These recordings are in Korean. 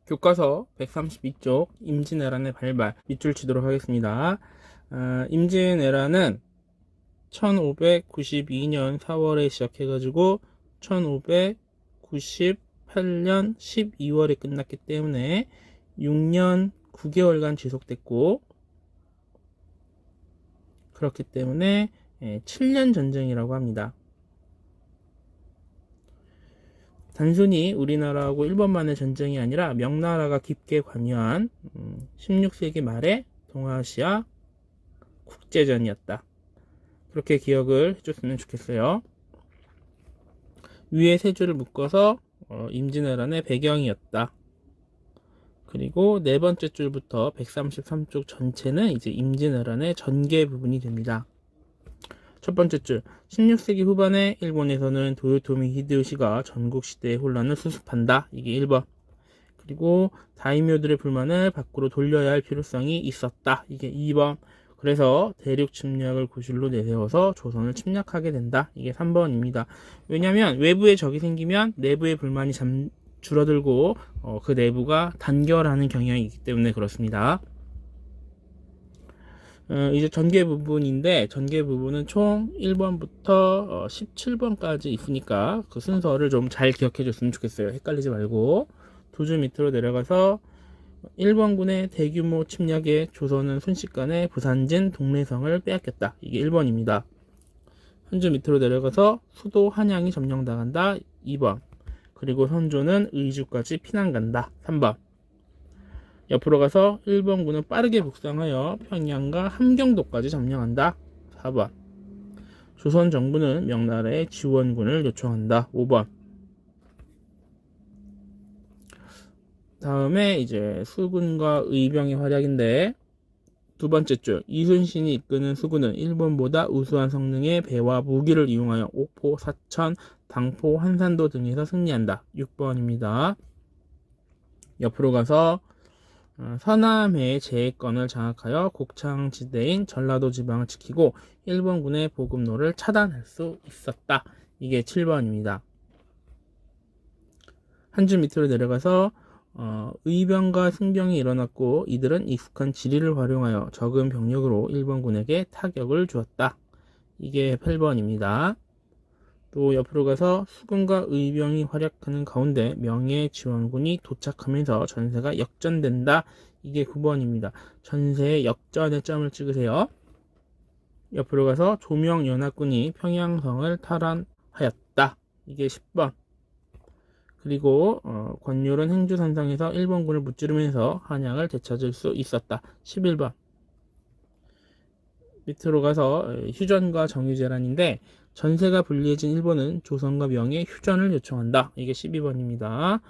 교과서 132쪽 임진왜란의 발발 밑줄 치도록 하겠습니다. 임진왜란은 1592년 4월에 시작해가지고 1598년 12월에 끝났기 때문에 6년 9개월간 지속됐고, 그렇기 때문에 7년 전쟁이라고 합니다. 단순히 우리나라하고 일본만의 전쟁이 아니라 명나라가 깊게 관여한 16세기 말의 동아시아 국제전이었다. 그렇게 기억을 해줬으면 좋겠어요. 위에 세 줄을 묶어서 임진왜란의 배경이었다. 그리고 네 번째 줄부터 133쪽 전체는 이제 임진왜란의 전개 부분이 됩니다. 첫 번째 줄, 16세기 후반에 일본에서는 도요토미 히데요시가 전국시대의 혼란을 수습한다. 이게 1번. 그리고 다이묘들의 불만을 밖으로 돌려야 할 필요성이 있었다. 이게 2번. 그래서 대륙 침략을 구실로 내세워서 조선을 침략하게 된다. 이게 3번입니다. 왜냐하면 외부에 적이 생기면 내부의 불만이 줄어들고 그 내부가 단결하는 경향이 있기 때문에 그렇습니다. 이제 전개 부분인데, 전개 부분은 총 1번부터 17번까지 있으니까 그 순서를 좀 잘 기억해 줬으면 좋겠어요. 헷갈리지 말고. 두 줄 밑으로 내려가서 1번군의 대규모 침략에 조선은 순식간에 부산진 동래성을 빼앗겼다. 이게 1번입니다. 한 줄 밑으로 내려가서 수도 한양이 점령당한다. 2번. 그리고 선조는 의주까지 피난 간다. 3번. 옆으로 가서 1번군은 빠르게 북상하여 평양과 함경도까지 점령한다. 4번. 조선 정부는 명나라에 지원군을 요청한다. 5번. 다음에 이제 수군과 의병의 활약인데, 두 번째 줄, 이순신이 이끄는 수군은 일본보다 우수한 성능의 배와 무기를 이용하여 옥포, 사천, 당포, 한산도 등에서 승리한다. 6번입니다. 옆으로 가서 서남해의 제해권을 장악하여 곡창지대인 전라도 지방을 지키고 일본군의 보급로를 차단할 수 있었다. 이게 7번입니다. 한 줄 밑으로 내려가서 의병과 승병이 일어났고 이들은 익숙한 지리를 활용하여 적은 병력으로 일본군에게 타격을 주었다. 이게 8번입니다. 또 옆으로 가서 수군과 의병이 활약하는 가운데 명예 지원군이 도착하면서 전세가 역전된다. 이게 9번입니다. 전세의 역전의 점을 찍으세요. 옆으로 가서 조명연합군이 평양성을 탈환하였다. 이게 10번. 그리고 권율은 행주산성에서 일본군을 무찌르면서 한양을 되찾을 수 있었다. 11번. 밑으로 가서 휴전과 정유재란인데, 전세가 불리해진 일본은 조선과 명의 휴전을 요청한다. 이게 12번입니다.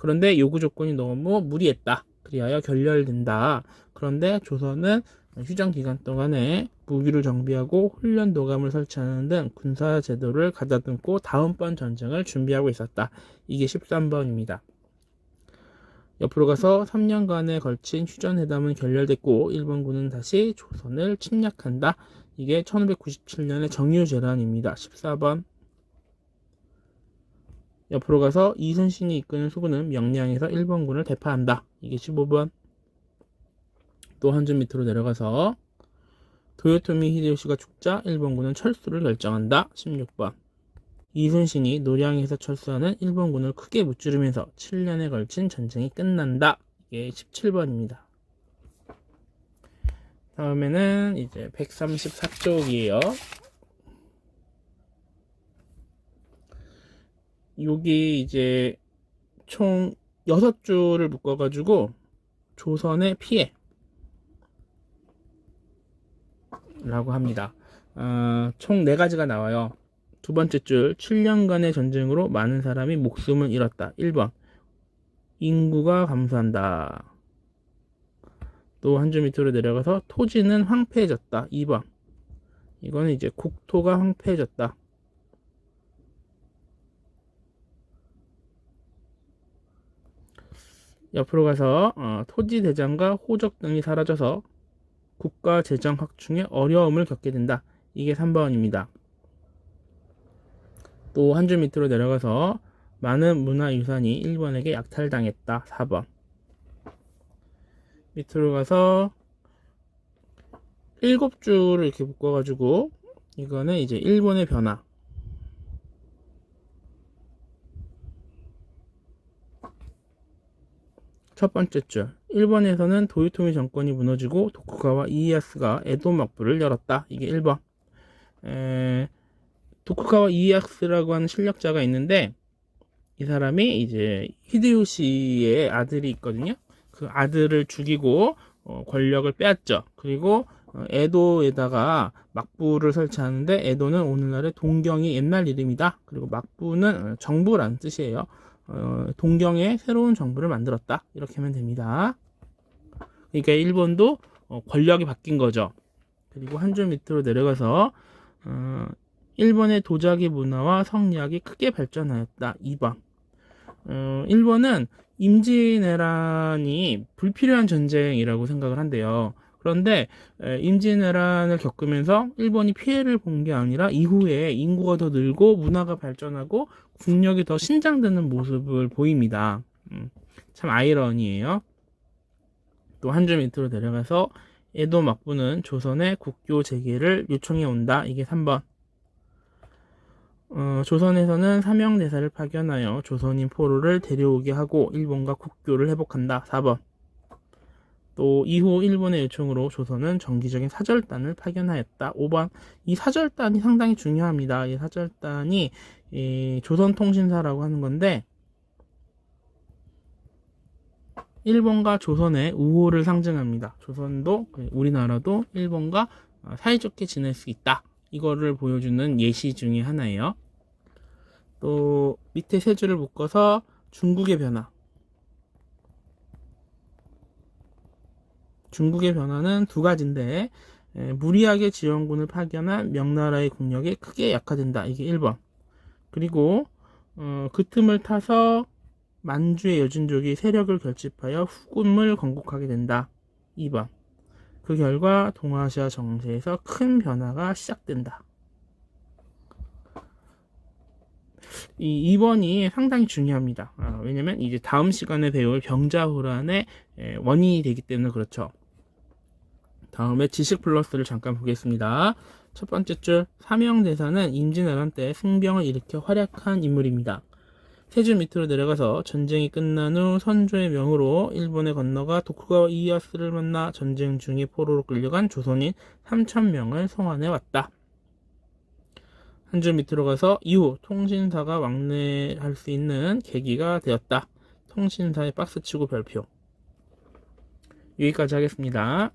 그런데 요구 조건이 너무 무리했다. 그리하여 결렬된다. 그런데 조선은 휴전 기간 동안에 무기를 정비하고 훈련 도감을 설치하는 등 군사 제도를 가다듬고 다음번 전쟁을 준비하고 있었다. 이게 13번입니다. 옆으로 가서 3년간에 걸친 휴전회담은 결렬됐고 일본군은 다시 조선을 침략한다. 이게 1597년의 정유재란입니다. 14번. 옆으로 가서 이순신이 이끄는 수군은 명량에서 일본군을 대파한다. 이게 15번. 또 한 줄 밑으로 내려가서 도요토미 히데요시가 죽자 일본군은 철수를 결정한다. 16번. 이순신이 노량에서 철수하는 일본군을 크게 무찌르면서 7년에 걸친 전쟁이 끝난다. 이게 17번입니다. 다음에는 이제 134쪽이에요. 여기 이제 총 6줄을 묶어가지고 조선의 피해 라고 합니다. 총 4가지가 나와요. 두 번째 줄, 7년간의 전쟁으로 많은 사람이 목숨을 잃었다. 1번. 인구가 감소한다. 또 한 줄 밑으로 내려가서 토지는 황폐해졌다. 2번. 이거는 이제 국토가 황폐해졌다. 옆으로 가서 토지 대장과 호적 등이 사라져서 국가 재정 확충에 어려움을 겪게 된다. 이게 3번입니다. 또 한 줄 밑으로 내려가서 많은 문화유산이 일본에게 약탈당했다. 4번. 밑으로 가서 7줄을 이렇게 묶어가지고 이거는 이제 일본의 변화. 첫 번째 줄. 일본에서는 도요토미 정권이 무너지고 도쿠가와 이에야스가 에도 막부를 열었다. 이게 1번. 도쿠가와 이에야스라고 하는 실력자가 있는데 이 사람이 이제 히데요시의 아들이 있거든요. 그 아들을 죽이고 권력을 빼앗죠. 그리고 에도에다가 막부를 설치하는데 에도는 오늘날의 동경이 옛날 이름이다. 그리고 막부는 정부라는 뜻이에요. 동경에 새로운 정부를 만들었다. 이렇게 하면 됩니다. 그러니까 일본도 권력이 바뀐 거죠. 그리고 한 줄 밑으로 내려가서 일본의 도자기 문화와 성리학이 크게 발전하였다. 2번. 일본은 임진왜란이 불필요한 전쟁이라고 생각을 한대요. 그런데 임진왜란을 겪으면서 일본이 피해를 본 게 아니라 이후에 인구가 더 늘고 문화가 발전하고 국력이 더 신장되는 모습을 보입니다. 참 아이러니예요. 또 한 줄 밑으로 내려가서 에도 막부는 조선의 국교 재개를 요청해 온다. 이게 3번. 조선에서는 사명대사를 파견하여 조선인 포로를 데려오게 하고 일본과 국교를 회복한다. 4번. 또 이후 일본의 요청으로 조선은 정기적인 사절단을 파견하였다. 5번. 이 사절단이 상당히 중요합니다. 이 사절단이 조선통신사라고 하는 건데 일본과 조선의 우호를 상징합니다. 조선도 우리나라도 일본과 사이좋게 지낼 수 있다. 이거를 보여주는 예시 중에 하나예요. 또 밑에 세 줄을 묶어서 중국의 변화. 중국의 변화는 두 가지인데 무리하게 지원군을 파견한 명나라의 국력이 크게 약화된다. 이게 1번. 그리고 그 틈을 타서 만주의 여진족이 세력을 결집하여 후금을 건국하게 된다. 2번. 그 결과 동아시아 정세에서 큰 변화가 시작된다. 이 2번이 상당히 중요합니다. 왜냐면 이제 다음 시간에 배울 병자호란의 원인이 되기 때문에 그렇죠. 다음에 지식 플러스를 잠깐 보겠습니다. 첫 번째 줄, 사명대사는 임진왜란 때 승병을 일으켜 활약한 인물입니다. 세 줄 밑으로 내려가서 전쟁이 끝난 후 선조의 명으로 일본에 건너가 도쿠가와 이에야스를 만나 전쟁 중에 포로로 끌려간 조선인 3,000명을 송환해 왔다. 한 줄 밑으로 가서 이후 통신사가 왕래할 수 있는 계기가 되었다. 통신사의 박스치고 별표. 여기까지 하겠습니다.